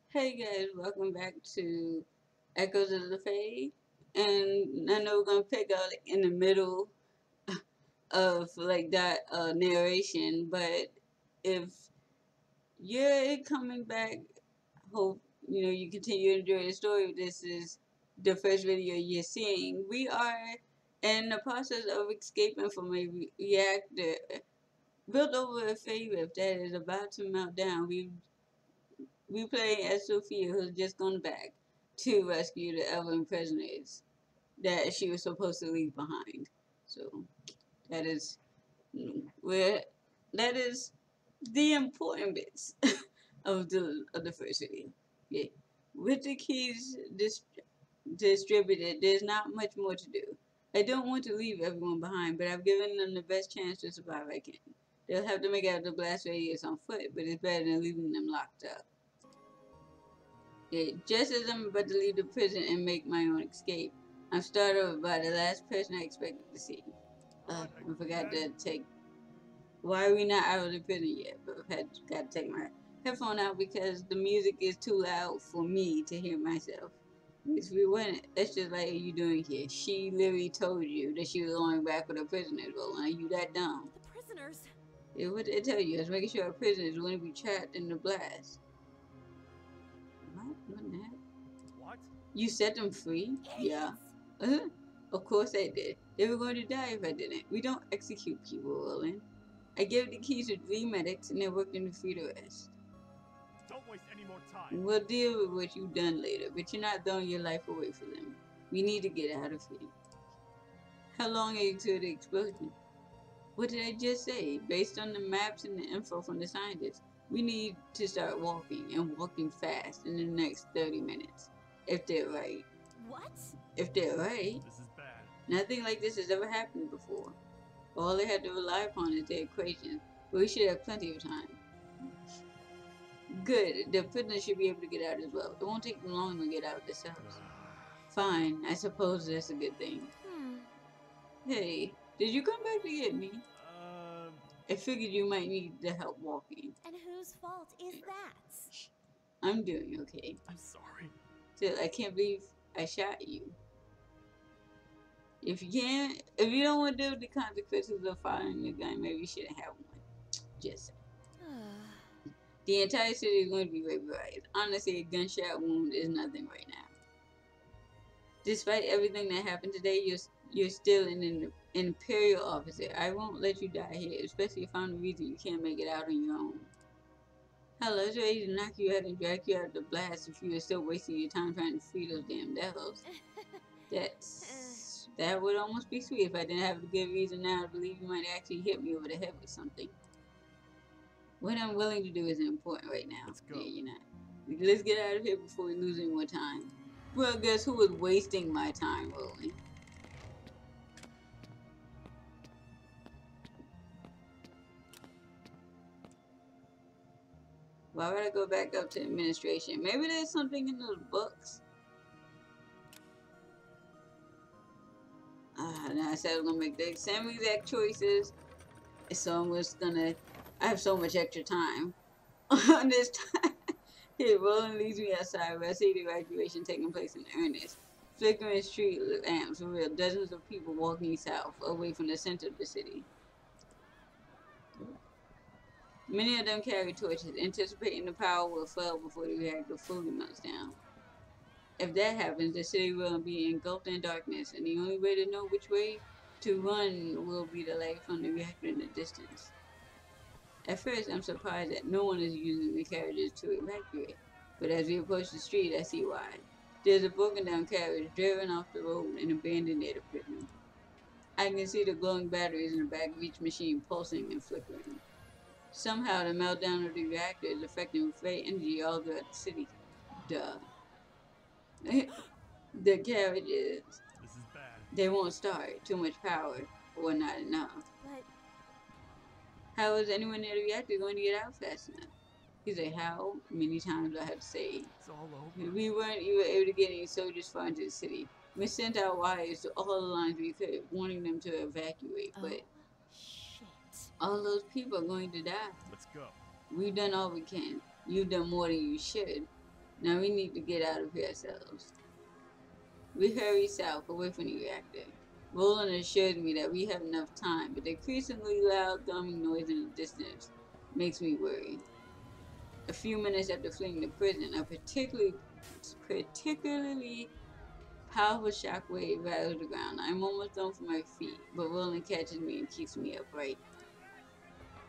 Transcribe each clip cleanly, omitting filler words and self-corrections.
Hey guys, welcome back to Echoes of the Fae. And I know we're gonna pick out in the middle of like that narration, but if you're coming back, hope you continue to enjoy the story. This is the first video you're seeing. We are in the process of escaping from a reactor built over a Fae rift that is about to melt down. We play as Sofya, who's just gone back to rescue the elven prisoners that she was supposed to leave behind. So that is where that is the important bits of the first video. Yeah. With the keys distributed, there's not much more to do. I don't want to leave everyone behind, but I've given them the best chance to survive I can. They'll have to make out the blast radius on foot, but it's better than leaving them locked up. Just as I'm about to leave the prison and make my own escape, I'm startled by the last person I expected to see. I forgot to take. Why are we not out of the prison yet? But I've got to take my headphone out because the music is too loud for me to hear myself. If we went, that's just like, what are you doing here? She literally told you that she was going back with the prisoners. Well, are you that dumb? The prisoners. Yeah, what did it tell you? I was making sure our prisoners wouldn't be trapped in the blast. What? What the heck? What? You set them free? Yeah. Of course I did. They were going to die if I didn't. We don't execute people, Roland. I gave the keys to 3 medics and they worked in the free the rest. Don't waste any more time. We'll deal with what you've done later, but you're not throwing your life away for them. We need to get out of here. How long are you to the explosion? What did I just say? Based on the maps and the info from the scientists, we need to start walking and walking fast in the next 30 minutes. If they're right. What? If they're right. This is bad. Nothing like this has ever happened before. All they had to rely upon is their equations, but we should have plenty of time. Good, the prisoners should be able to get out as well. It won't take them long to get out of the cells. Fine, I suppose that's a good thing. Hey, did you come back to get me? I figured you might need the help walking. And whose fault is that? I'm doing okay. I'm sorry. Still, I can't believe I shot you. If you don't want to deal with the consequences of firing a gun, maybe you shouldn't have one. Just saying. The entire city is going to be vaporized. Honestly, a gunshot wound is nothing right now. Despite everything that happened today, you're still an Imperial officer. I won't let you die here, especially if I'm the reason you can't make it out on your own. Hell, I was ready to knock you out and drag you out of the blast if you were still wasting your time trying to free those damn devils. That would almost be sweet if I didn't have a good reason now to believe you might actually hit me over the head with something. What I'm willing to do is important right now. Let's go. Yeah, you're not. Let's get out of here before we lose any more time. Well, guess who was wasting my time, Roland? Why would I go back up to administration? Maybe there's something in those books. Now I said I was gonna make the same exact choices. So I have so much extra time on this time. Here, Roland leads me outside where I see the evacuation taking place in earnest. Flickering street lamps reveal dozens of people walking south, away from the center of the city. Many of them carry torches, anticipating the power will fail before the reactor fully melts down. If that happens, the city will be engulfed in darkness, and the only way to know which way to run will be the light from the reactor in the distance. At first, I'm surprised that no one is using the carriages to evacuate, but as we approach the street, I see why. There's a broken down carriage driven off the road and abandoned near the prison. I can see the glowing batteries in the back of each machine pulsing and flickering. Somehow, the meltdown of the reactor is affecting Fae energy all throughout the city. Duh. The carriages. This is bad. They won't start. Too much power, or not enough. But how is anyone near the reactor going to get out fast enough? He's like, how many times do I have to say? It's all over. We weren't even able to get any soldiers far into the city. We sent out wires to all the lines we could, wanting them to evacuate, but shit. all those people are going to die. Let's go. We've done all we can. You've done more than you should. Now we need to get out of here ourselves. We hurry south, away from the reactor. Roland assures me that we have enough time, but the increasingly loud thumping noise in the distance makes me worry. A few minutes after fleeing the prison, a particularly powerful shockwave rattles the ground. I'm almost thrown from my feet, but Roland catches me and keeps me upright.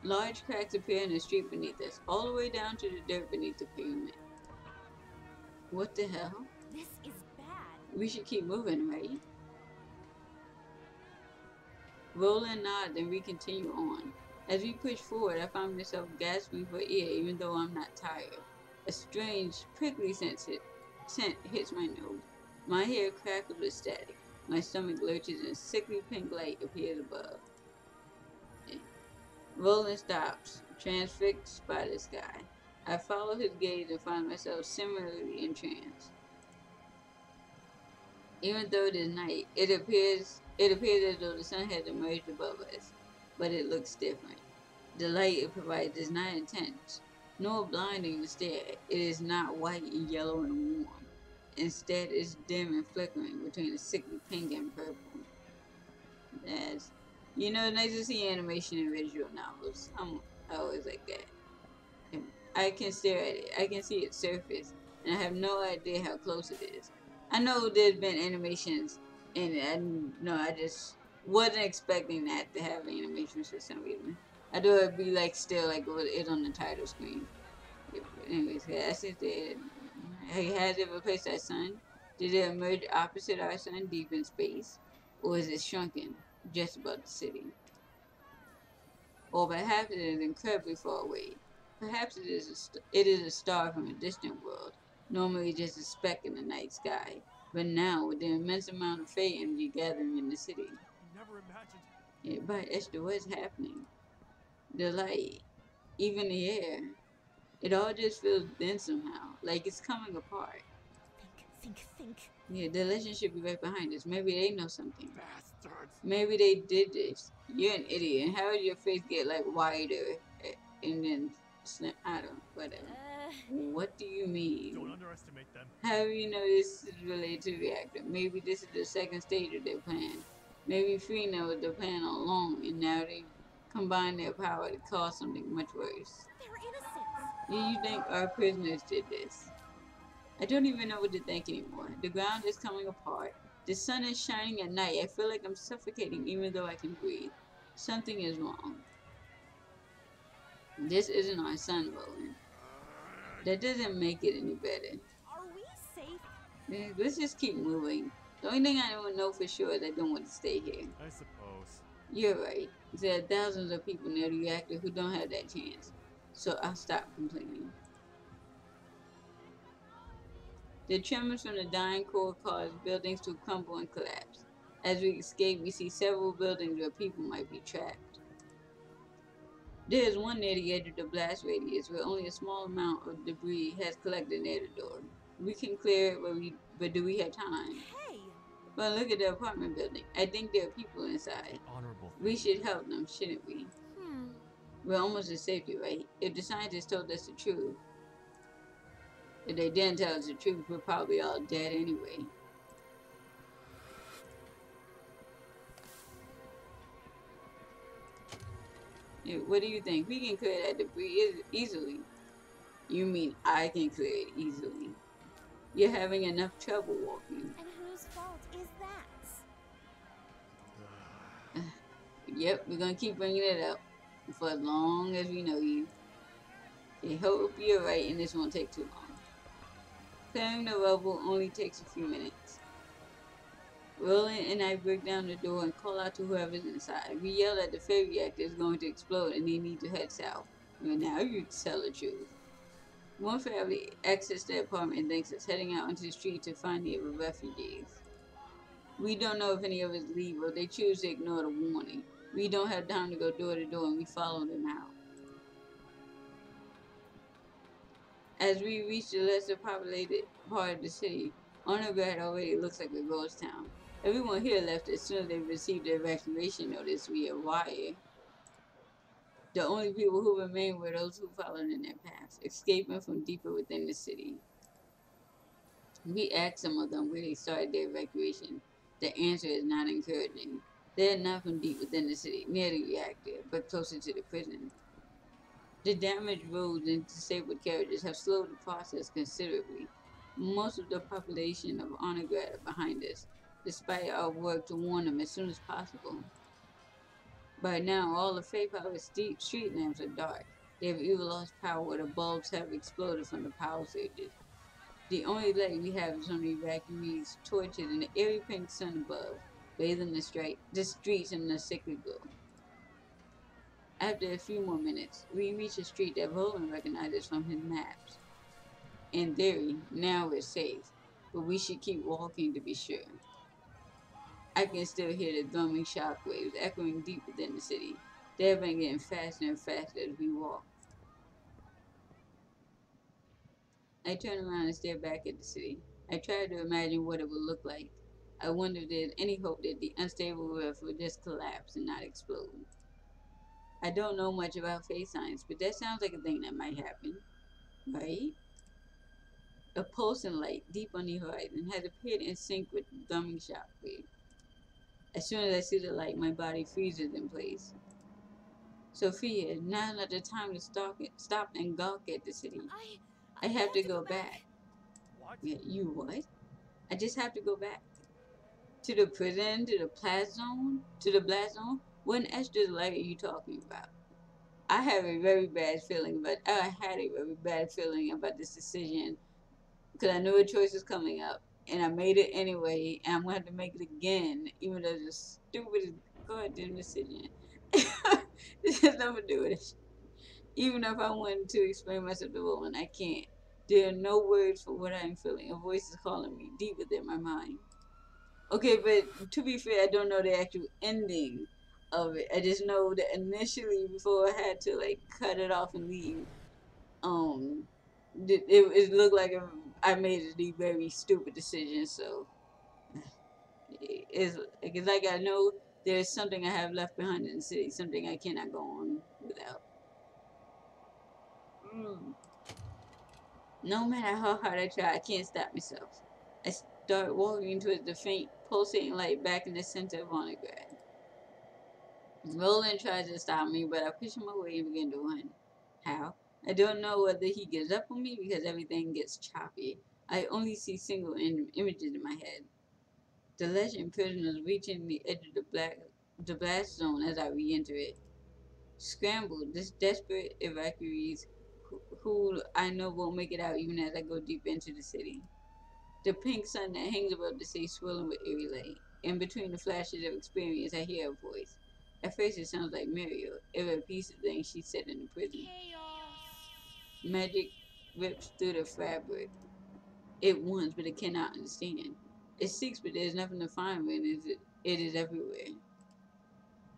Large cracks appear in the street beneath us, all the way down to the dirt beneath the pavement. What the hell? This is bad. We should keep moving, right? Roland nods and we continue on. As we push forward, I find myself gasping for air even though I'm not tired. A strange, prickly scent hits my nose. My hair crackles with static. My stomach lurches and a sickly pink light appears above. Roland stops, transfixed by the sky. I follow his gaze and find myself similarly entranced. Even though it is night, it appears as though the sun has emerged above us, but it looks different. The light it provides is not intense, nor blinding to stare. It is not white and yellow and warm. Instead, it's dim and flickering between a sickly pink and purple. That's, it's nice to see animation in visual novels. I always like that. I can stare at it. I can see its surface, and I have no idea how close it is. I know there's been animations in it. I just wasn't expecting that to have animations for some reason. I thought it'd be like still like it on the title screen. Anyways, that's it. Has it replaced our sun? Did it emerge opposite our sun deep in space? Or is it shrunken just above the city? Or perhaps it is incredibly far away. Perhaps it is a star from a distant world, normally just a speck in the night sky. But now, with the immense amount of fey energy gathering in the city, Never imagined. yeah, but Esther, what's happening? The light, even the air, it all just feels dense somehow, like it's coming apart. Think. Yeah, the legend should be right behind us. Maybe they know something. Bastards. Maybe they did this. You're an idiot. And how did your face get like wider and then snap? I don't. Whatever. What do you mean? Don't underestimate them. How do you know this is related to the reactor? Maybe this is the second stage of their plan. Maybe Freena was the plan all along, and now they combine their power to cause something much worse. They're innocent. Yeah, you think our prisoners did this? I don't even know what to think anymore. The ground is coming apart. The sun is shining at night. I feel like I'm suffocating even though I can breathe. Something is wrong. This isn't our sun, Roland. That doesn't make it any better. Are we safe? Yeah, let's just keep moving. The only thing I know for sure is I don't want to stay here. I suppose. You're right. There are thousands of people near the reactor who don't have that chance. So I'll stop complaining. The tremors from the dying core cause buildings to crumble and collapse. As we escape, we see several buildings where people might be trapped. There is one near the edge of the blast radius where only a small amount of debris has collected near the door. We can clear it, but do we have time? Hey! Well, look at the apartment building. I think there are people inside. Honorable. We should help them, shouldn't we? Hmm. We're almost in safety, right? If the scientists told us the truth. If they didn't tell us the truth, we're probably all dead anyway. Yeah, what do you think? We can clear that debris easily. You mean I can clear it easily? You're having enough trouble walking. And whose fault is that? Yep, we're gonna keep bringing it up for as long as we know you. I hope you're right and this won't take too long. Clearing the rubble only takes a few minutes. Roland and I break down the door and call out to whoever's inside. We yell that the Fey reactor is going to explode and they need to head south. Well, now you tell the truth. One family exits the apartment and thinks us heading out into the street to find the other refugees. We don't know if any of us leave or they choose to ignore the warning. We don't have time to go door to door and we follow them out. As we reach the lesser populated part of the city, Undergrad already looks like a ghost town. Everyone here left as soon as they received the evacuation notice via wire. The only people who remain were those who followed in their paths, escaping from deeper within the city. We asked some of them where they started their evacuation. The answer is not encouraging. They are not from deep within the city, near the reactor, but closer to the prison. The damaged roads and disabled carriages have slowed the process considerably. Most of the population of Onagrad are behind us, despite our work to warn them as soon as possible. By now, all the Fae-powered street lamps are dark. They have either lost power or the bulbs have exploded from the power surges. The only light we have is from the evacuees' torches and the airy pink sun above, bathing the streets in a sickly glow. After a few more minutes, we reach a street that Roland recognizes from his maps. In theory, now we're safe, but we should keep walking to be sure. I can still hear the drumming shockwaves echoing deep within the city. They have been getting faster and faster as we walk. I turn around and stare back at the city. I try to imagine what it would look like. I wonder if there's any hope that the unstable roof will just collapse and not explode. I don't know much about face science, but that sounds like a thing that might happen, right? A pulsing light deep on the horizon has appeared in sync with the drumming shockwave. As soon as I see the light, my body freezes in place. Sofya, now's not the time to stop and gawk at the city. I have to go back. What? You what? I just have to go back. To the prison? To the blast zone? To the blast zone? What extra light are you talking about? I have a very bad feeling about. I had a very bad feeling about this decision because I knew a choice was coming up, and I made it anyway, and I'm gonna have to make it again, even though it's the stupidest goddamn decision. This has nothing to do with it. Even if I wanted to explain myself to Roland, I can't. There are no words for what I am feeling. A voice is calling me deep within my mind. Okay, but to be fair, I don't know the actual ending of it. I just know that initially, before I had to like cut it off and leave, um, it looked like I made a very stupid decision. So it's like I know there's something I have left behind in the city, something I cannot go on without. Mm. No matter how hard I try, I can't stop myself. I start walking towards the faint, pulsating light back in the center of Onagrad. Roland tries to stop me, but I push him away and begin to run. How? I don't know whether he gives up on me because everything gets choppy. I only see single images in my head. The legend prisoners reaching the edge of the blast zone as I re-enter it. Scrambled, this desperate evacuees who I know won't make it out even as I go deep into the city. The pink sun that hangs above the sea swirling with eerie light. In between the flashes of experience, I hear a voice. At first, it sounds like Muriel. It repeats the things she said in the prison. Chaos. Magic rips through the fabric. It wants, but it cannot understand. It seeks, but there's nothing to find when it is everywhere.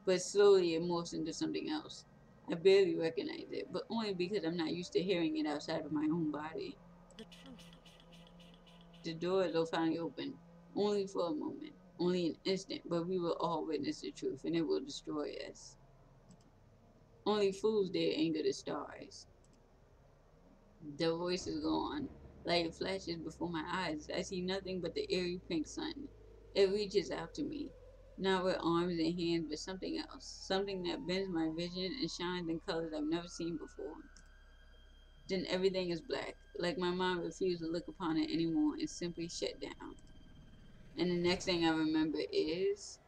But slowly, it morphs into something else. I barely recognize it, but only because I'm not used to hearing it outside of my own body. The truth. The doors will finally open, only for a moment, only an instant, but we will all witness the truth, and it will destroy us. Only fools dare anger the stars. The voice is gone. Light flashes before my eyes. I see nothing but the eerie pink sun. It reaches out to me, not with arms and hands, but something else. Something that bends my vision and shines in colors I've never seen before. Then everything is black, like my mind refused to look upon it anymore and simply shut down. And the next thing I remember is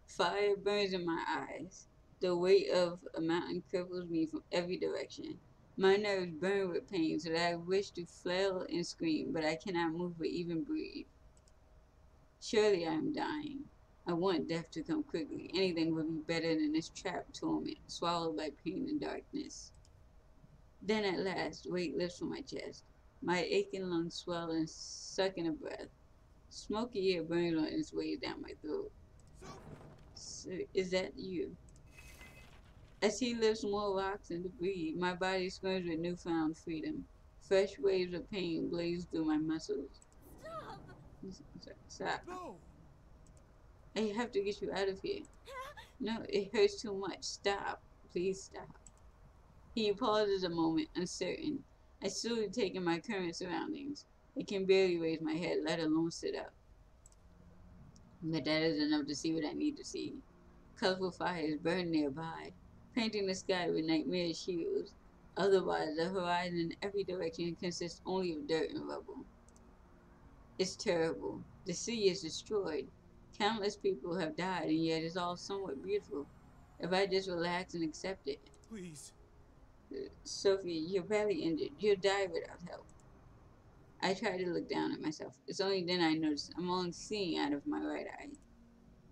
fire burns in my eyes. The weight of a mountain cripples me from every direction. My nerves burn with pain so that I wish to flail and scream, but I cannot move or even breathe. Surely I am dying. I want death to come quickly. Anything would be better than this trapped torment, swallowed by pain and darkness. Then at last, weight lifts from my chest. My aching lungs swell and suck in a breath. Smoky air burns on its way down my throat. So, is that you? As he lifts more rocks and debris, my body screams with newfound freedom. Fresh waves of pain blaze through my muscles. Stop. No! I have to get you out of here. No, it hurts too much. Stop. Please stop. He pauses a moment, uncertain. I slowly take in my current surroundings. I can barely raise my head, let alone sit up. But that is enough to see what I need to see. Colorful fires burn nearby, painting the sky with nightmarish hues. Otherwise, the horizon in every direction consists only of dirt and rubble. It's terrible. The sea is destroyed. Countless people have died, and yet it's all somewhat beautiful. If I just relax and accept it. Please. Sophie, you're badly injured. You'll die without help. I try to look down at myself. It's only then I notice I'm only seeing out of my right eye.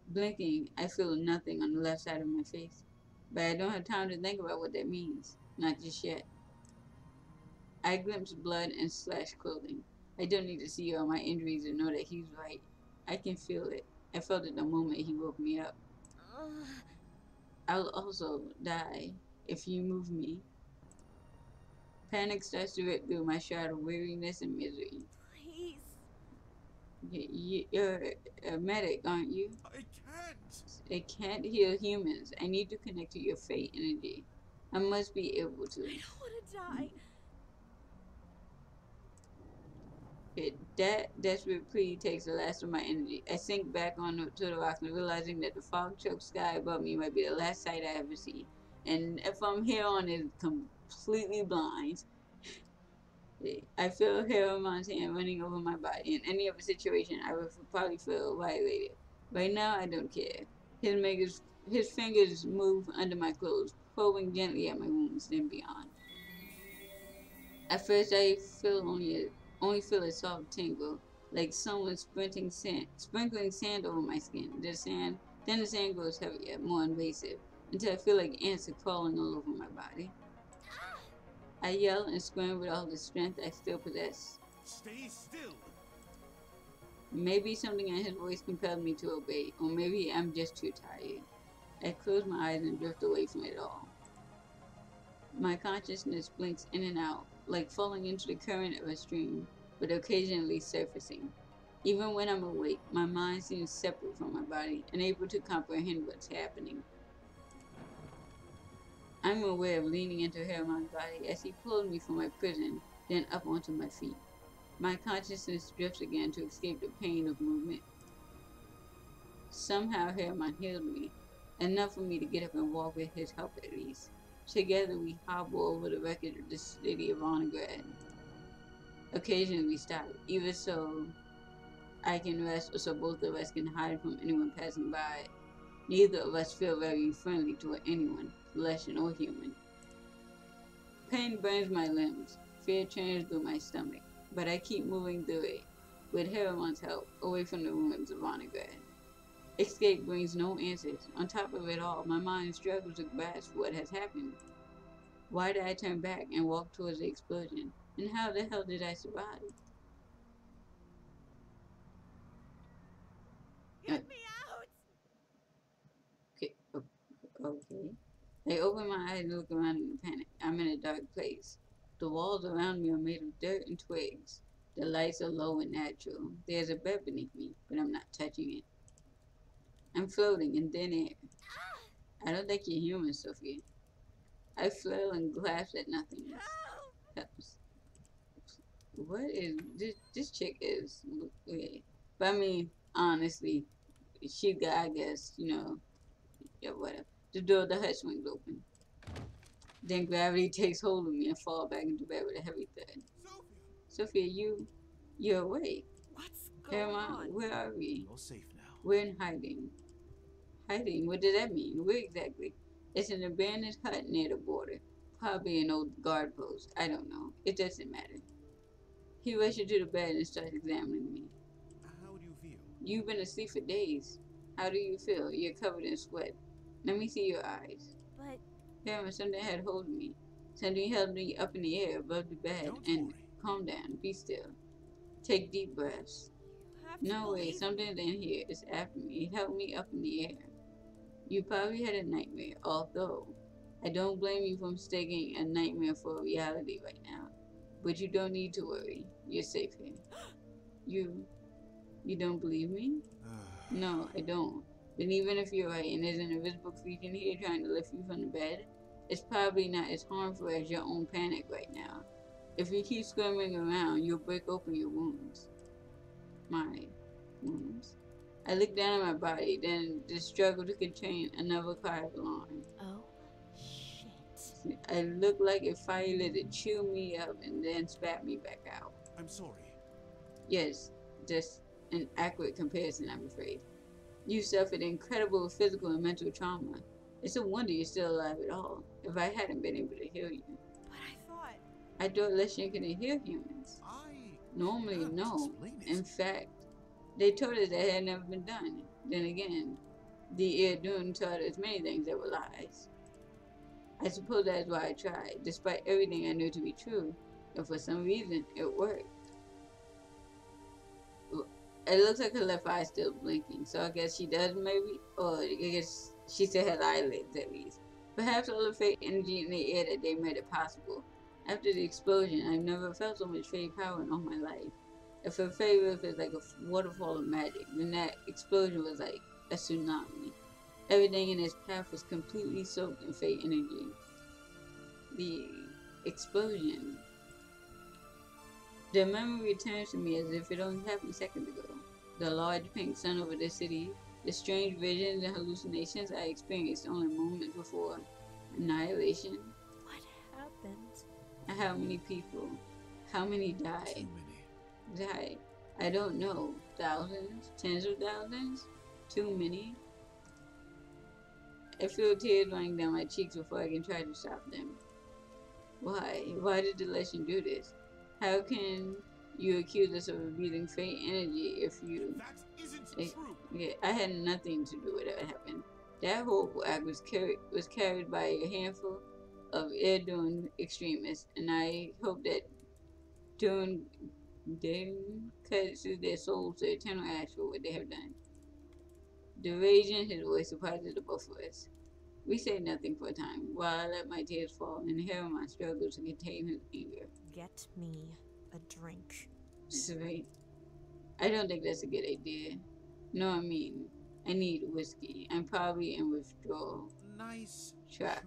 Blinking, I feel nothing on the left side of my face. But I don't have time to think about what that means. Not just yet. I glimpse blood and slashed clothing. I don't need to see all my injuries to know that he's right. I can feel it. I felt it the moment he woke me up. I'll also die if you move me. Panic starts to rip through my shroud of weariness and misery. Please. You're a medic, aren't you? I can't. It can't heal humans. I need to connect to your fate energy. I must be able to. I don't want to die. That desperate plea takes the last of my energy. I sink back onto the rocks, realizing that the fog-choked sky above me might be the last sight I ever see. And if I'm here on it, completely blind. I feel Heramon's hand running over my body. In any other situation, I would probably feel violated. Right now, I don't care. His fingers move under my clothes, probing gently at my wounds, then beyond. At first, I only feel a soft tingle, like someone sprinkling sand over my skin. Then the sand grows heavier, more invasive, until I feel like ants are crawling all over my body. I yell and scream with all the strength I still possess. Stay still. Maybe something in his voice compelled me to obey, or maybe I'm just too tired. I close my eyes and drift away from it all. My consciousness blinks in and out, like falling into the current of a stream, but occasionally surfacing. Even when I'm awake, my mind seems separate from my body, unable to comprehend what's happening. I'm aware of leaning into Heramon's body as he pulled me from my prison, then up onto my feet. My consciousness drifts again to escape the pain of movement. Somehow Heramon healed me, enough for me to get up and walk with his help at least. Together we hobble over the wreckage of the city of Volnograd. Occasionally we stop, either so I can rest or so both of us can hide from anyone passing by. Neither of us feel very friendly toward anyone, Celestian or human. Pain burns my limbs, fear churns through my stomach, but I keep moving through it, with Heramon's help, away from the ruins of Volnograd. Escape brings no answers. On top of it all, my mind struggles to grasp what has happened. Why did I turn back and walk towards the explosion? And how the hell did I survive? Get me out! Okay. I open my eyes and look around in panic. I'm in a dark place. The walls around me are made of dirt and twigs. The lights are low and natural. There's a bed beneath me, but I'm not touching it. I'm floating in thin air. I don't think you're human, Sofya. I flail and grasp at nothingness. What is this? This chick is weird. But I mean, honestly, she got, I guess, yeah, whatever. The door of the hut swings open. Then gravity takes hold of me and fall back into bed with a heavy thud. Sofya! Sofya, you're awake. What's going on? Where are we? You're safe now. We're in hiding. Hiding? What does that mean? Where exactly? It's an abandoned hut near the border. Probably an old guard post. I don't know. It doesn't matter. He rushes to the bed and starts examining me. How do you feel? You've been asleep for days. How do you feel? You're covered in sweat. Let me see your eyes. But Herman, something had hold of me. Something held me up in the air above the bed. Don't And worry. calm down. Be still. Take deep breaths. you have to No way. believe Something in here is after me. It held me up in the air. You probably had a nightmare, although I don't blame you for mistaking a nightmare for a reality right now. But you don't need to worry. You're safe here. You don't believe me? No, I don't. Then even if you're right and there's an invisible creature in here trying to lift you from the bed, it's probably not as harmful as your own panic right now. If you keep squirming around, you'll break open your wounds. My wounds? I looked down at my body, then just struggled to contain another cry of alarm. Oh, shit. I looked like a fire lizard chewed me up and then spat me back out. I'm sorry. Yes, just an accurate comparison, I'm afraid. You suffered incredible physical and mental trauma. It's a wonder you're still alive at all. If I hadn't been able to heal you. But I thought Leshen couldn't heal humans. Normally, no. In fact, they told us that had never been done. Then again, the Irdun taught us many things that were lies. I suppose that's why I tried, despite everything I knew to be true. And for some reason, it worked. It looks like her left eye is still blinking, so I guess she does maybe, or I guess she still has eyelids at least. Perhaps all the fake energy in the air that day made it possible. After the explosion, I've never felt so much fake power in all my life. If a fake rift is like a waterfall of magic, then that explosion was like a tsunami. Everything in its path was completely soaked in fake energy. The explosion. The memory returns to me as if it only happened seconds ago. The large pink sun over the city, the strange visions and hallucinations I experienced only moments before. Annihilation. what happened? How many people? How many died? Too many. Died? I don't know. Thousands? Tens of thousands? Too many? I feel tears running down my cheeks before I can try to stop them. Why? Why did the Leshen do this? How can you accuse us of abusing fate energy if you... That isn't true. Yeah, I had nothing to do with what happened. That horrible act was carried by a handful of Irdun extremists, and I hope that Dune cuts their souls to eternal ash for what they have done. The rage in his voice surprises the both of us. We say nothing for a time, while I let my tears fall and Harriman struggles to contain his anger. Get me a drink. Sweet. I don't think that's a good idea. No, I mean, I need whiskey. I'm probably in withdrawal. Nice Try.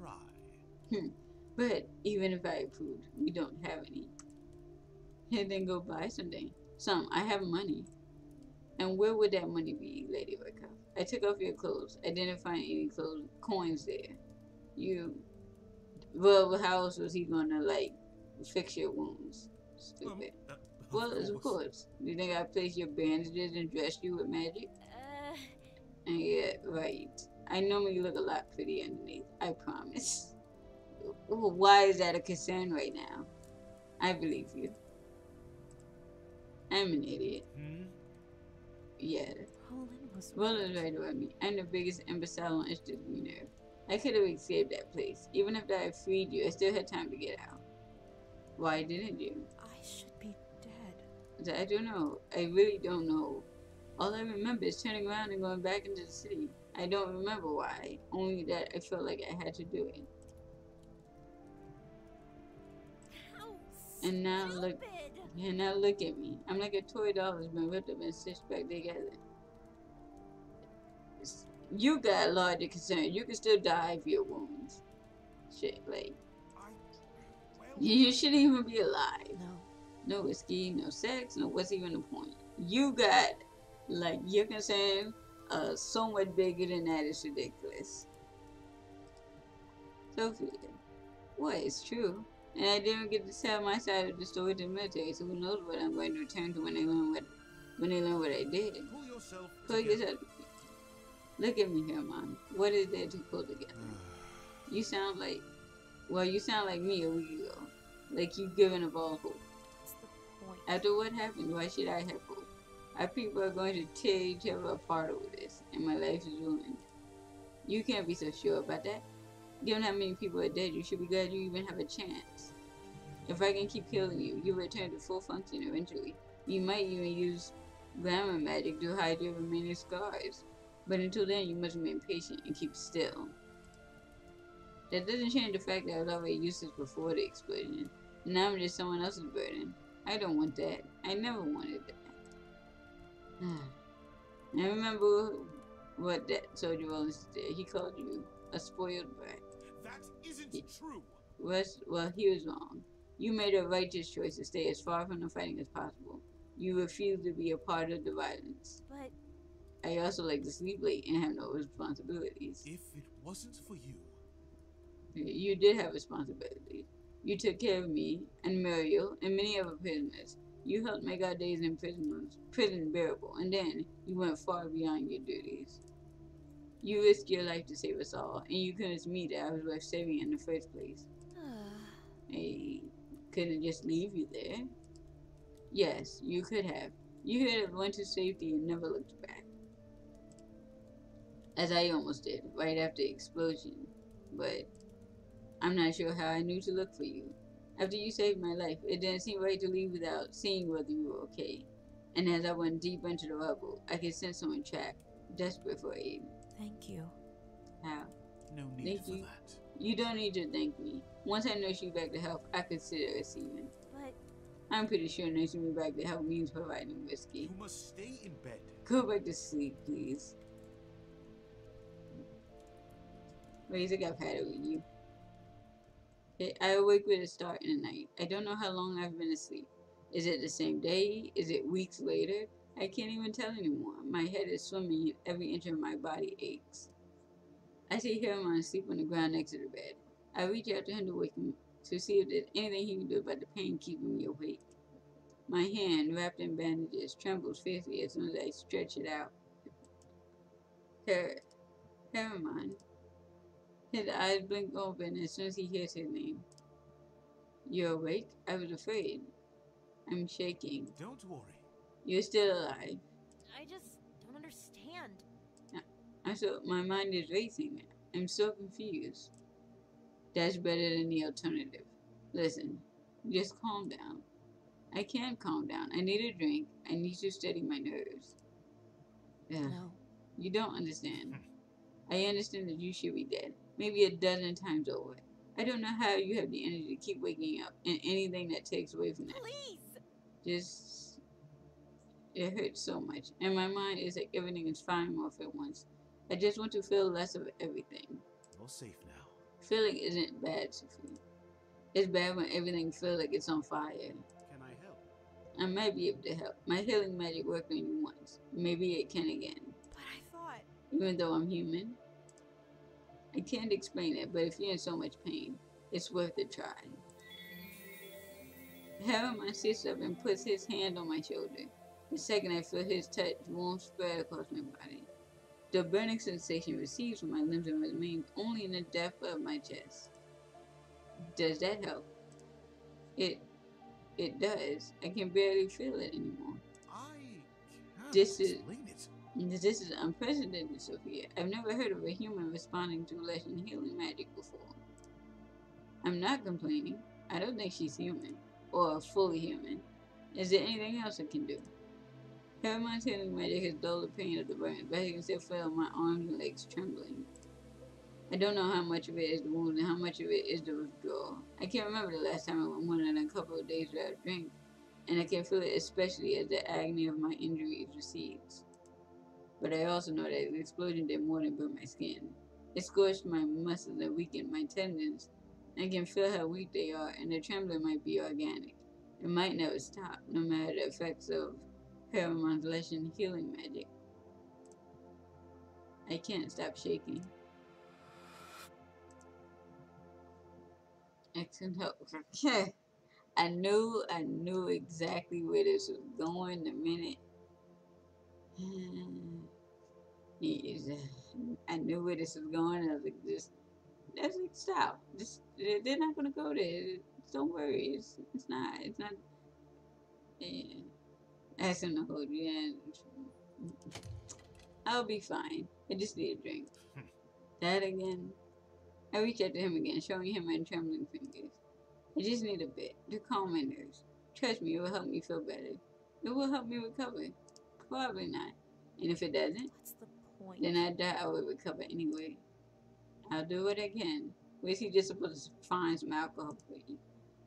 But even if I approved, we don't have any. And then go buy something. I have money. And where would that money be, Lady Wyckoff? I took off your clothes. I didn't find any coins there. Well, how else was he gonna, like, fix your wounds? Stupid. Well, of course. You think I placed your bandages and dressed you with magic? And yeah, right. I normally look a lot pretty underneath. I promise. Why is that a concern right now? I believe you. I'm an idiot. Yeah. Roland's right about me. I'm the biggest imbecile on Earth Green Earth. I could have escaped that place. Even if I had freed you, I still had time to get out. Why didn't you? I should be dead. I don't know. I really don't know. All I remember is turning around and going back into the city. I don't remember why. Only that I felt like I had to do it. How And now look at me. I'm like a toy doll that's been ripped up and stitched back together. You got a larger concern. You can still die of your wounds. Shit, like you shouldn't even be alive. No whiskey, no sex, no what's even the point? You got like your concern so much bigger than that. It's ridiculous. Sofya, what is true? And I didn't get to tell my side of the story to the military, so who knows what I'm going to return to when they learn what I did. Pull yourself. Look at me here, Mom. What is there to pull together? You sound like me a week ago. Like you've given up all hope. What's the point? After what happened, why should I have hope? Our people are going to tear each other apart over this, and my life is ruined. You can't be so sure about that. Given how many people are dead, you should be glad you even have a chance. If I can keep killing you, you'll return to full function eventually. You might even use glamour magic to hide your remaining scars. But until then, you must remain patient and keep still. That doesn't change the fact that I was already useless before the explosion. Now I'm just someone else's burden. I don't want that. I never wanted that. I remember what that soldier Rollins did. He called you a spoiled brat. That isn't true. Well, he was wrong. You made a righteous choice to stay as far from the fighting as possible. You refused to be a part of the violence. But I also like to sleep late and have no responsibilities. If it wasn't for you, You did have responsibilities. You took care of me and Muriel and many other prisoners. You helped make our days in prison bearable, and then you went far beyond your duties. You risked your life to save us all, and you convinced me that I was worth saving in the first place. I couldn't just leave you there. Yes, you could have. You could have went to safety and never looked back. As I almost did, right after the explosion. But I'm not sure how I knew to look for you. After you saved my life, it didn't seem right to leave without seeing whether you were okay. And as I went deep into the rubble, I could sense someone trapped, desperate for aid. thank you. How? no need Thank for you. that. You don't need to thank me. Once I nurse you back to health, I consider receiving. But I'm pretty sure nursing me back to health means providing whiskey. You must stay in bed. Go back to sleep, please. Wait, I think I've had it with you. I awake with a start in the night. I don't know how long I've been asleep. Is it the same day? Is it weeks later? I can't even tell anymore. My head is swimming. Every inch of my body aches. I see him asleep on the ground next to the bed. I reach out to him to wake him to see if there's anything he can do about the pain keeping me awake. My hand, wrapped in bandages, trembles fiercely as soon as I stretch it out. Herman. His eyes blink open as soon as he hears his name. You're awake? I was afraid. I'm shaking. Don't worry. You're still alive. I just don't understand. My mind is racing. I'm so confused. That's better than the alternative. Listen, just calm down. I can't calm down. I need a drink. I need to steady my nerves. No. You don't understand. I understand that you should be dead. Maybe a dozen times over. I don't know how you have the energy to keep waking up and anything that takes away from that. Please! It hurts so much. And my mind is like everything is firing off at once. I just want to feel less of everything. You're safe now. Feeling isn't bad, Sophie. It's bad when everything feels like it's on fire. Can I help? I might be able to help. My healing magic worked on you once. Maybe it can again. But I thought... Even though I'm human. I can't explain it, but if you're in so much pain, it's worth a try. Harriman sits up and puts his hand on my shoulder. The second I feel his touch, warmth spread across my body. The burning sensation recedes from my limbs and remains only in the depth of my chest. Does that help? It does. I can barely feel it anymore. I can't This explain it. This is unprecedented, Sophia. I've never heard of a human responding to less than healing magic before. I'm not complaining. I don't think she's human. Or fully human. Is there anything else I can do? Harriman's healing magic has dulled the pain of the burn, but I can still feel my arms and legs trembling. I don't know how much of it is the wound and how much of it is the withdrawal. I can't remember the last time I went more than a couple of days without drink, and I can feel it especially as the agony of my injuries recedes. But I also know that the explosion did more than burn my skin. It scorched my muscles and weakened my tendons. I can feel how weak they are, and the trembling might be organic. It might never stop, no matter the effects of Harriman's lesson healing magic. I can't stop shaking. Excellent help. I knew exactly where this was going the minute. I knew where this was going. I was like, that's like, stop. They're not gonna go there. Don't worry. It's not. Yeah. Ask him to hold you. Yeah. I'll be fine. I just need a drink. That again. I reach out to him again, showing him my trembling fingers. I just need a bit to calm my nerves. Trust me, it will help me feel better. It will help me recover. Probably not. And if it doesn't, What's the point? then I doubt I will recover anyway. I'll do what I can. Was he just supposed to find some alcohol for you?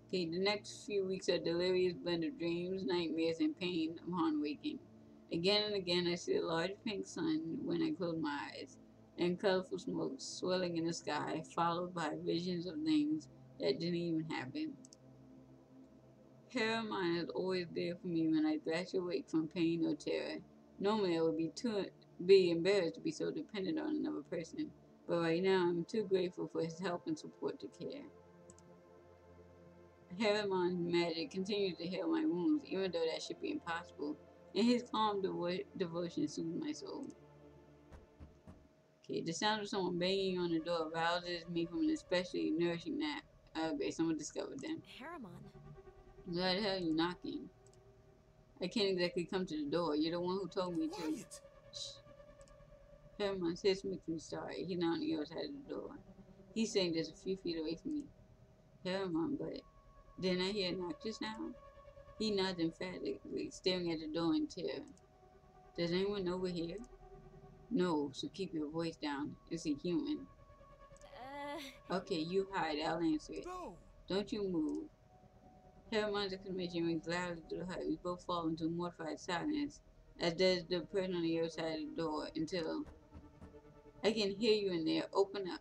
Okay, the next few weeks are a delirious blend of dreams, nightmares, and pain upon waking. Again and again, I see a large pink sun when I close my eyes, and colorful smoke swirling in the sky, followed by visions of things that didn't even happen. Paramount is always there for me when I thrash awake from pain or terror. Normally, I would be embarrassed to be so dependent on another person, but right now, I'm too grateful for his help and support to care. Paramount's magic continues to heal my wounds, even though that should be impossible, and his calm devotion soothes my soul. Okay, the sound of someone banging on the door rouses me from an especially nourishing nap. Okay, someone discovered them. Harriman. Why the hell are you knocking? I can't exactly come to the door. You're the one who told me to. Quiet! Shh. Paramount's hiss makes me sorry. He's not on the other side of the door. He's saying just a few feet away from me. Paramount, but didn't I hear a knock just now? He nods emphatically, staring at the door in terror. Does anyone know we're here? No, so keep your voice down. It's a human. Okay, you hide. I'll answer it. No! Don't you move. Herman's exclamation rings loudly through the hut. We both fall into mortified silence, as does the person on the other side of the door, until I can hear you in there. Open up.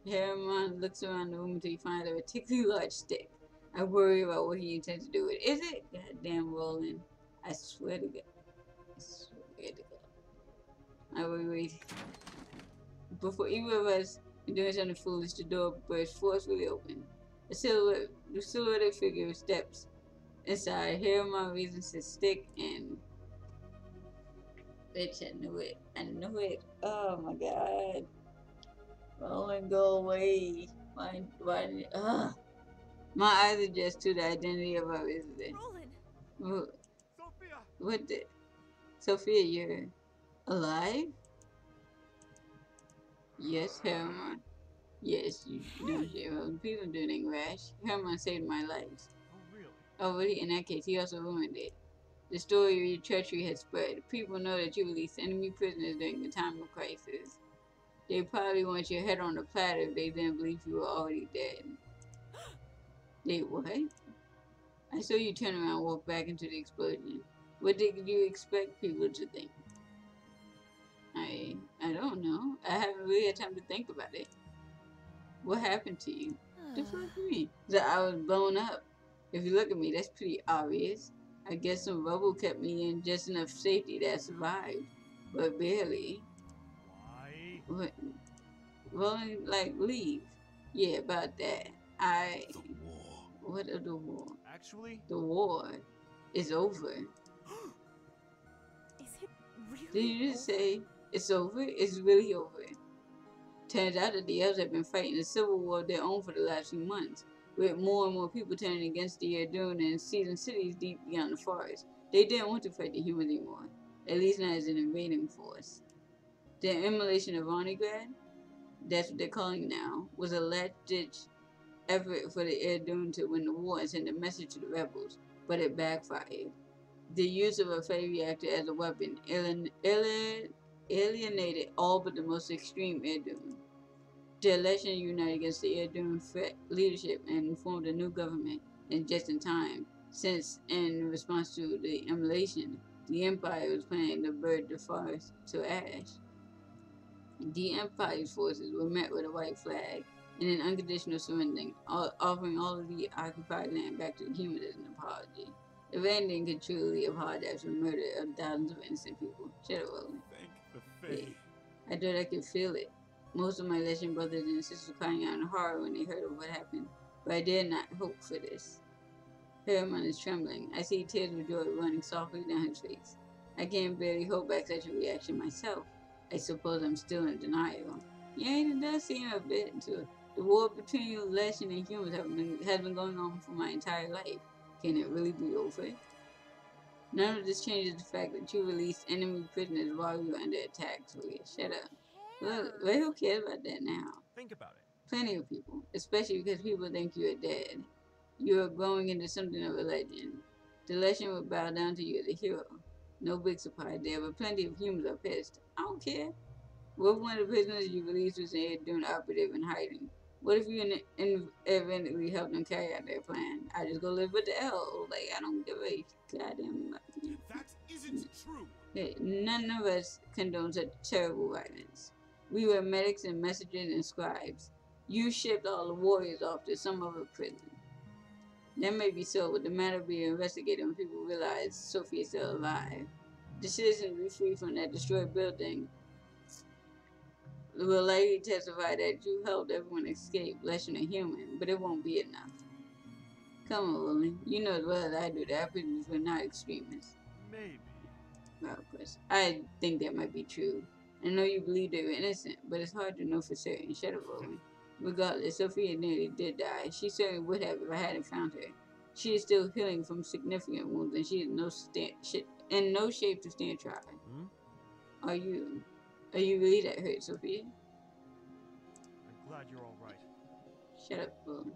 Herman looks around the room until he finds a particularly large stick. I worry about what he intends to do with it. Is it? Goddamn Roland. I swear to God. I swear to God. I wait. Before either of us are doing something foolish, the door bursts forcefully open. The silhouetted figure steps inside. Herman raises his stick and... Bitch, I knew it. I knew it. Oh my God. Roland, go away. Why my eyes adjust to the identity of our visitor. Roland! Sofya! What the? Sofya, you're alive? Yes, Herman. Yes, you know, please don't do anything rash. Herman saved my life. Oh, really? Oh, really? In that case, he also ruined it. The story of your treachery has spread. People know that you released enemy prisoners during the time of crisis. They probably want your head on a platter if they didn't believe you were already dead. They what? I saw you turn around and walk back into the explosion. What did you expect people to think? I don't know. I haven't really had time to think about it. What happened to you? The fuck you mean? That I was blown up. If you look at me, that's pretty obvious. I guess some rubble kept me in just enough safety that I survived. But barely. Why? What? Well, like, leave. Yeah, about that. The war. What of the war? Actually? The war is over. Is it really Did you just over? say it's over? It's really over. Turns out that the elves have been fighting a civil war of their own for the last few months, with more and more people turning against the Erdun and seizing cities deep beyond the forest. They didn't want to fight the humans anymore, at least not as an invading force. The Immolation of Onigrad, that's what they're calling it now, was a last-ditch effort for the Erdun to win the war and send a message to the rebels, but it backfired. The use of a Fey reactor as a weapon alienated all but the most extreme Erdun. The election united against the Erdun leadership and formed a new government, and just in time, since in response to the immolation, the Empire was planning to burn the forest to ash. The Empire's forces were met with a white flag and an unconditional surrender, offering all of the occupied land back to the humans as an apology. If anything could truly apologize for the murder of thousands of innocent people. Shut up, Roland. Thank the Fae. Yeah. I thought I could feel it. Most of my Legend brothers and sisters were crying out in horror when they heard of what happened, but I did not hope for this. Herman is trembling. I see tears of joy running softly down his face. I can barely hold back such a reaction myself. I suppose I'm still in denial. Yeah, it does seem a bit to the war between Legend and humans has been going on for my entire life. Can it really be over? None of this changes the fact that you released enemy prisoners while we were under attack, so yeah, shut up. Look, who cares about that now? Think about it. Plenty of people, especially because people think you are dead. You are growing into something of a legend. The legend will bow down to you as a hero. No big surprise there, but plenty of humans are pissed. I don't care. What if one of the prisoners you released was in here doing operative and hiding? What if you eventually helped them carry out their plan? I just go live with the L. Like, I don't give a goddamn. That isn't true. None of us condone such terrible violence. We were medics and messengers and scribes. You shipped all the warriors off to some other prison. That may be so, but the matter will be investigated when people realize Sofya is still alive. The citizens will be free from that destroyed building will likely testify that you helped everyone escape, less than a human, but it won't be enough. Come on, Willie. You know as well as I do that our prisoners were not extremists. Maybe. Well, of course, I think that might be true. I know you believe they were innocent, but it's hard to know for certain. Shut up, Willie. Regardless, Sofya nearly did die. She certainly would have if I hadn't found her. She is still healing from significant wounds, and she is in no shape to stand trial. Are you really that hurt, Sofya? I'm glad you're all right. Shut up, Willie.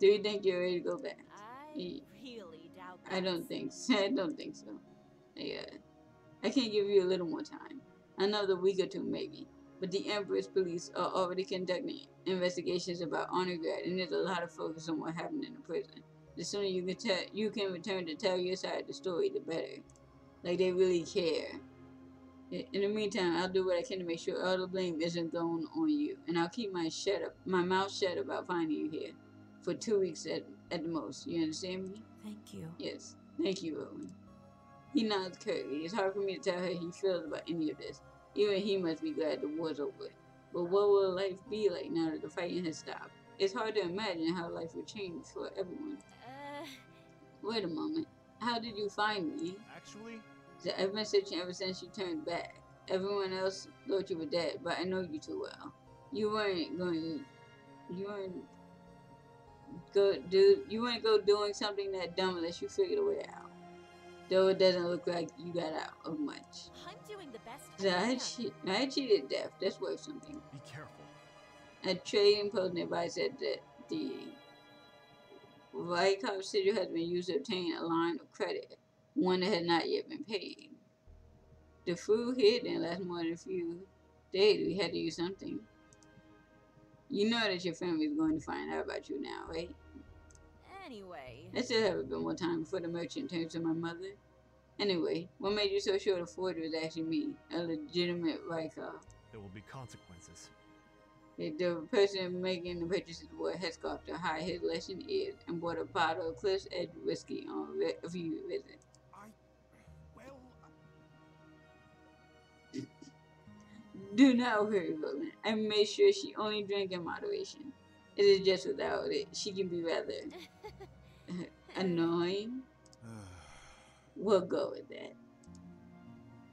Do you think you're ready to go back? I really doubt that. I don't think so. I don't think so. Yeah. I can't give you a little more time. Another week or two, maybe. But the Empress police are already conducting investigations about honor guard, and there's a lot of focus on what happened in the prison. The sooner you can return to tell your side of the story, the better. Like, they really care. In the meantime, I'll do what I can to make sure all the blame isn't thrown on you, and I'll keep my mouth shut about finding you here for 2 weeks at the most. You understand me? Thank you. Yes. Thank you, Rowan. He nods curtly. It's hard for me to tell how he feels about any of this. Even he must be glad the war's over. But what will life be like now that the fighting has stopped? It's hard to imagine how life would change for everyone. Wait a moment. How did you find me? Actually, I've been searching ever since you turned back. Everyone else thought you were dead, but I know you too well. You weren't go doing something that dumb unless you figured a way out. Though it doesn't look like you got out of much. I'm doing the best I cheated death. That's worth something. be careful. A trading post nearby said that the Rykov sigil has been used to obtain a line of credit, one that had not yet been paid. The food here didn't last more than a few days. We had to use something. You know that your family is going to find out about you now, right? Anyway. I still have a bit more time before the merchant turns to my mother. Anyway, what made you so sure the forger was actually me, a legitimate Rykov? There will be consequences. The person making the purchases wore a headscarf to hide his lesson ears and bought a bottle of Cliff's Edge whiskey on a few visits. Do not worry, Roland. I made sure she only drank in moderation. It is just without it, she can be rather annoying. We'll go with that.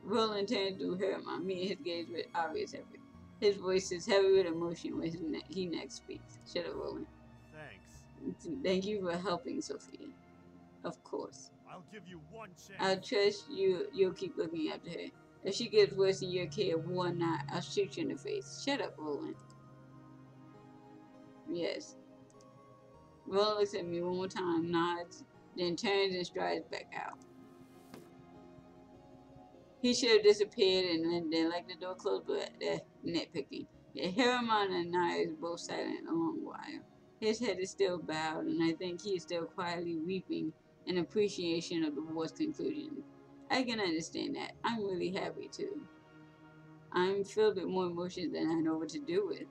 Roland turned to her, meeting his gaze with obvious effort. His voice is heavy with emotion when he next speaks. Shut up, Roland. Thanks. Thank you for helping, Sofya. Of course. I'll give you one chance. I'll trust you'll keep looking after her. If she gets worse than your kid of war not, I'll shoot you in the face. Shut up, Roland. Yes. Roland looks at me one more time, nods, then turns and strides back out. He should have disappeared and then like the door closed, but nitpicking. Harriman and I is both silent a long while. His head is still bowed, and I think he is still quietly weeping in appreciation of the war's conclusion. I can understand that. I'm really happy too. I'm filled with more emotions than I know what to do with.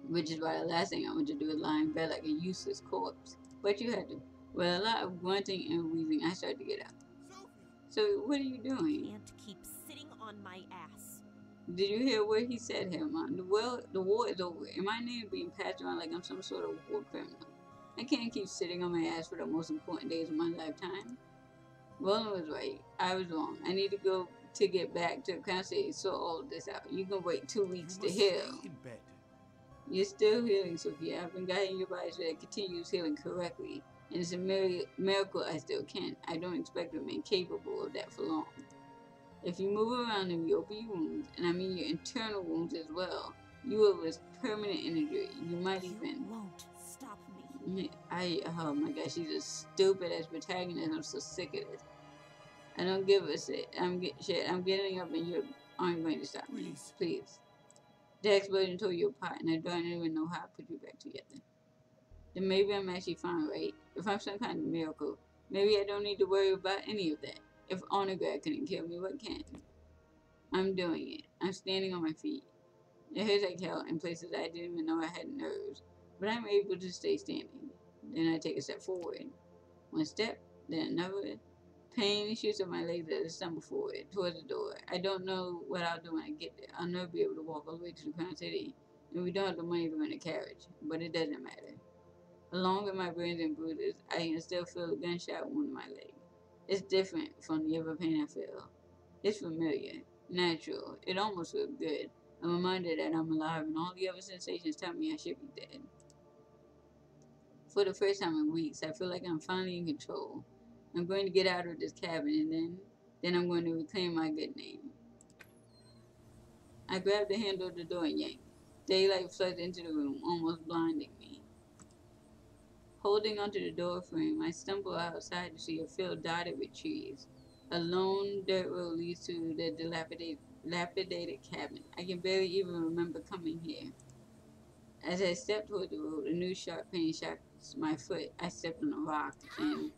Which is why the last thing I want to do is lie in bed like a useless corpse. But you had to. With a lot of grunting and weaving, I started to get up. So, what are you doing? Can't keep sitting on my ass. Did you hear what he said, Herman? The war is over, and my name is being passed around like I'm some sort of war criminal. I can't keep sitting on my ass for the most important days of my lifetime. Roland was right. I was wrong. I need to go to get back to the council and sort all of this out. You can wait 2 weeks to heal. Stay in bed. You're still healing, Sofya. I've been guiding your body so that it continues healing correctly. And it's a miracle I still can. I don't expect to remain capable of that for long. If you move around and reopen your wounds, and I mean your internal wounds as well, you will risk permanent injury. You might even... won't stop me. Oh my gosh, she's a stupid ass protagonist. I'm so sick of this. I don't give a shit. I'm getting up and aren't going to stop me. Please. Please. The explosion tore you apart, and I don't even know how I put you back together. Then maybe I'm actually fine, right? If I'm some kind of miracle, maybe I don't need to worry about any of that. If Onograd couldn't kill me, what can? I'm doing it. I'm standing on my feet. It hurts like hell in places I didn't even know I had nerves, but I'm able to stay standing. Then I take a step forward. One step, then another. Pain shoots up my legs as I stumble forward towards the door. I don't know what I'll do when I get there. I'll never be able to walk all the way to the Crown City, and we don't have the money to rent a carriage, but it doesn't matter. Along with my burns and bruises, I can still feel a gunshot wound in my leg. It's different from the other pain I feel. It's familiar, natural. It almost feels good. I'm reminded that I'm alive, and all the other sensations tell me I should be dead. For the first time in weeks, I feel like I'm finally in control. I'm going to get out of this cabin, and then I'm going to reclaim my good name. I grab the handle of the door and yank. Daylight floods into the room, almost blinding me. Holding onto the door frame, I stumble outside to see a field dotted with trees. A lone dirt road leads to the dilapidated cabin. I can barely even remember coming here. As I step toward the road, a new sharp pain shocks my foot. I step on a rock and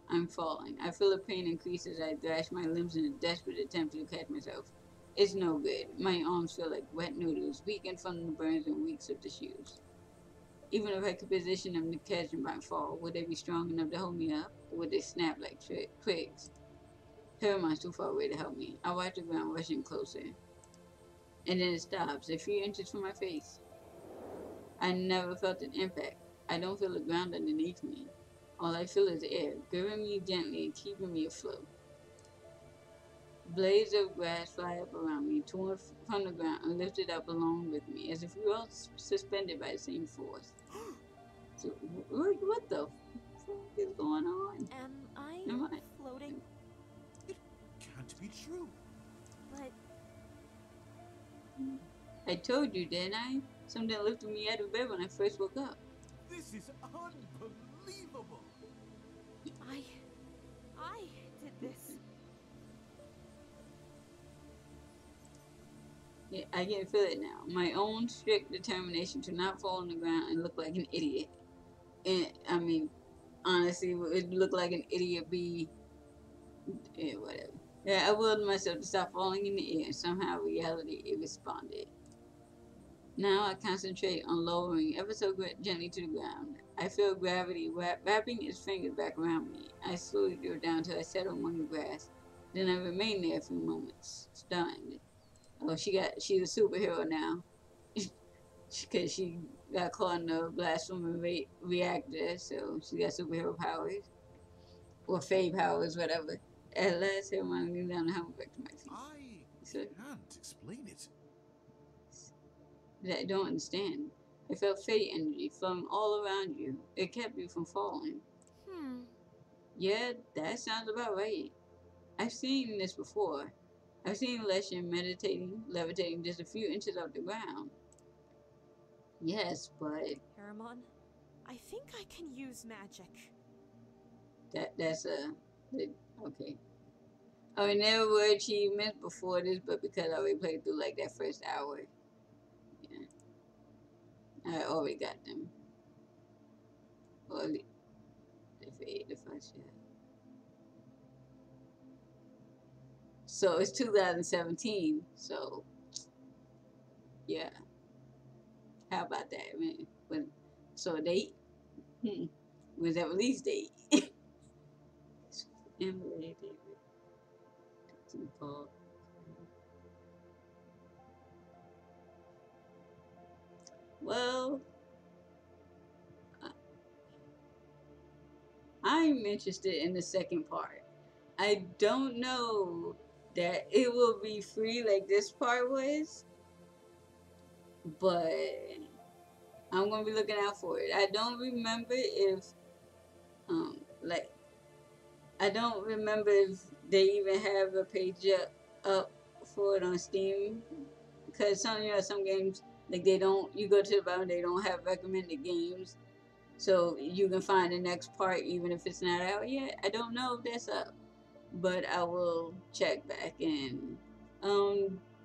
I'm falling. I feel the pain increase as I thrash my limbs in a desperate attempt to catch myself. It's no good. My arms feel like wet noodles, weakened from the burns and weeks of the shoes. Even if I could position them to catch my fall, would they be strong enough to hold me up? Or would they snap like twigs? Paramount's too far away to help me. I watch the ground rushing closer. And then it stops, a few inches from my face. I never felt an impact. I don't feel the ground underneath me. All I feel is air, gripping me gently and keeping me afloat. Blades of grass fly up around me, torn from the ground and lifted up along with me, as if we were all suspended by the same force. So, what the fuck is going on? Am I floating? It can't be true. But Hmm. I told you, didn't I? Something lifted me out of bed when I first woke up. This is unbelievable. I did this. Yeah, I can feel it now. My own strict determination to not fall on the ground and look like an idiot. And I mean, honestly, it would look like an idiot whatever. Yeah, I willed myself to stop falling in the air, and somehow reality it responded. Now I concentrate on lowering ever so gently to the ground. I feel gravity wrapping its fingers back around me. I slowly go down till I settle among the grass. Then I remain there a few moments, stunned. Oh, she's a superhero now. Because she got caught in the blasphemy reactor, so she got superhero powers. Or Fae powers, whatever. At last, everyone knew down the helmet back to my feet. I can't explain it. I don't understand. I felt fate energy flowing all around you. It kept you from falling. Yeah, that sounds about right. I've seen this before. I've seen Leshen meditating, levitating just a few inches off the ground. Yes, but Paramon, I think I can use magic. that's okay. I mean, there were achievements before this, but because I already played through like that first hour, yeah, I already got them. Or the fade, the first, yeah. So it's 2017. So yeah, how about that, man? So a date? When's that release date? Immolated. Well, I'm interested in the second part. I don't know that it will be free like this part was, but I'm gonna be looking out for it. I don't remember if, like, I don't remember if they even have a page up for it on Steam, because some games like they don't. You go to the bottom, they don't have recommended games, so you can find the next part even if it's not out yet. I don't know if that's up, but I will check back in.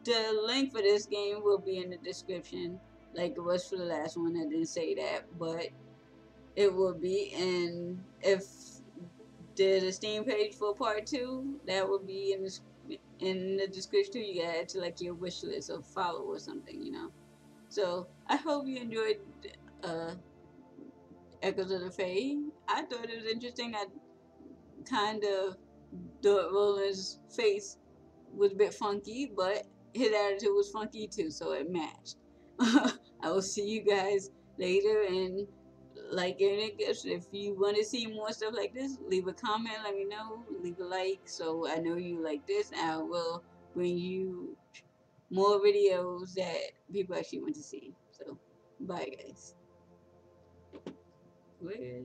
The link for this game will be in the description, like it was for the last one. I didn't say that, but it will be. And if there's a Steam page for part two, that will be in the description too. You gotta add to like your wish list or follow or something, you know. So I hope you enjoyed uh, Echoes of the Fae. I thought it was interesting. I kind of thought Roland's face was a bit funky, but his attitude was funky too, so it matched. I will see you guys later, and like anything else, if you want to see more stuff like this, leave a comment, let me know, leave a like, so I know you like this, and I will bring you more videos that people actually want to see. So, bye guys. Where